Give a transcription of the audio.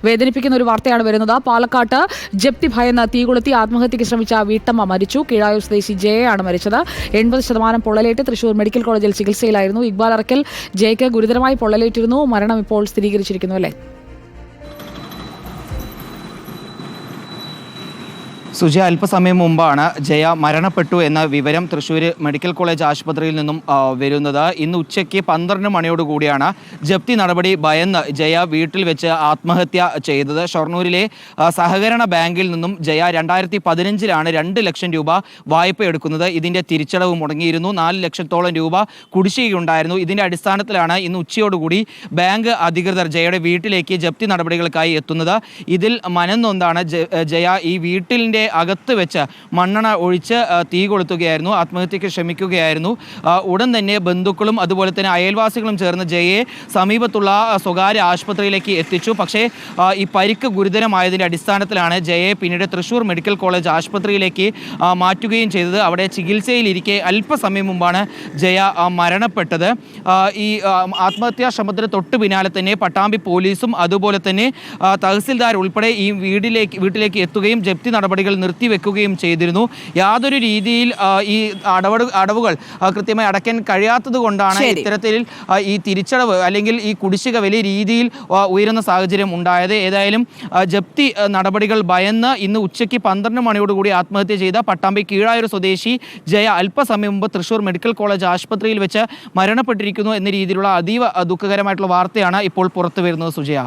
വേദനിപ്പിക്കുന്ന ഒരു വാർത്തയാണ് വരുന്നത്. പാലക്കാട്ട് ജപ്തി ഭയന്ന് തീകൊളുത്തി ആത്മഹത്യയ്ക്ക് ശ്രമിച്ച വീട്ടമ്മ മരിച്ചു. കീഴായൂർ സ്വദേശി ജയയാണ് മരിച്ചത്. 80% പൊള്ളലേറ്റ് തൃശൂർ മെഡിക്കൽ കോളേജിൽ ചികിത്സയിലായിരുന്നു. ഇക്ബാൽ അറക്കൽ, ജയയ്ക്ക് ഗുരുതരമായി പൊള്ളലേറ്റിരുന്നു. മരണം ഇപ്പോൾ സ്ഥിരീകരിച്ചിരിക്കുന്നു അല്ലേ? സുജ, അല്പസമയം മുമ്പാണ് ജയ മരണപ്പെട്ടു എന്ന വിവരം തൃശ്ശൂർ മെഡിക്കൽ കോളേജ് ആശുപത്രിയിൽ നിന്നും വരുന്നത്. ഇന്ന് ഉച്ചയ്ക്ക് 12 മണിയോടുകൂടിയാണ് ജപ്തി നടപടി ഭയന്ന് ജയ വീട്ടിൽ വെച്ച് ആത്മഹത്യ ചെയ്തത്. ഷൊർണൂരിലെ സഹകരണ ബാങ്കിൽ നിന്നും ജയ 2015 2 ലക്ഷം രൂപ വായ്പ എടുക്കുന്നത്. ഇതിൻ്റെ തിരിച്ചടവ് മുടങ്ങിയിരുന്നു. 4 ലക്ഷത്തോളം രൂപ കുടിശ്ശികയുണ്ടായിരുന്നു. ഇതിൻ്റെ അടിസ്ഥാനത്തിലാണ് ഇന്ന് ഉച്ചയോടുകൂടി ബാങ്ക് അധികൃതർ ജയയുടെ വീട്ടിലേക്ക് ജപ്തി നടപടികൾക്കായി എത്തുന്നത്. ഇതിൽ മനംനൊന്താണ് ജയ ഈ വീട്ടിലിൻ്റെ അകത്ത് വെച്ച് മണ്ണെണ്ണ ഒഴിച്ച് തീ കൊളുത്തുകയായിരുന്നു. ആത്മഹത്യയ്ക്ക് ശ്രമിക്കുകയായിരുന്നു. ഉടൻ തന്നെ ബന്ധുക്കളും അതുപോലെ തന്നെ അയൽവാസികളും ചേർന്ന് ജയയെ സമീപത്തുള്ള സ്വകാര്യ ആശുപത്രിയിലേക്ക് എത്തിച്ചു. പക്ഷേ ഈ പരിക്ക് ഗുരുതരമായതിൻ്റെ അടിസ്ഥാനത്തിലാണ് ജയയെ പിന്നീട് തൃശ്ശൂർ മെഡിക്കൽ കോളേജ് ആശുപത്രിയിലേക്ക് മാറ്റുകയും ചെയ്തത്. അവിടെ ചികിത്സയിലിരിക്കെ അല്പസമയം മുമ്പാണ് ജയ മരണപ്പെട്ടത്. ഈ ആത്മഹത്യാ ശ്രമത്തിന് തൊട്ടു പിന്നാലെ തന്നെ പട്ടാമ്പി പോലീസും അതുപോലെ തന്നെ തഹസിൽദാർ ഉൾപ്പെടെ ഈ വീട്ടിലേക്ക് എത്തുകയും ജപ്തി നടപടികൾ നിർത്തിവെക്കുകയും ചെയ്തിരുന്നു. യാതൊരു രീതിയിൽ ഈ അടവുകൾ കൃത്യമായി അടയ്ക്കാൻ കഴിയാത്തത് കൊണ്ടാണ് ഇത്തരത്തിൽ ഈ തിരിച്ചടവ് അല്ലെങ്കിൽ ഈ കുടിശ്ശിക വലിയ രീതിയിൽ ഉയരുന്ന സാഹചര്യം ഉണ്ടായത്. ഏതായാലും ജപ്തി നടപടികൾ ഭയന്ന് ഇന്ന് ഉച്ചയ്ക്ക് 12 മണിയോടുകൂടി ആത്മഹത്യ ചെയ്ത പട്ടാമ്പി കീഴായൂർ സ്വദേശി ജയ അല്പസമയം മുമ്പ് തൃശ്ശൂർ മെഡിക്കൽ കോളേജ് ആശുപത്രിയിൽ വെച്ച് മരണപ്പെട്ടിരിക്കുന്നു എന്ന രീതിയിലുള്ള അതീവ ദുഃഖകരമായിട്ടുള്ള വാർത്തയാണ് ഇപ്പോൾ പുറത്തു വരുന്നത്. സുജയ.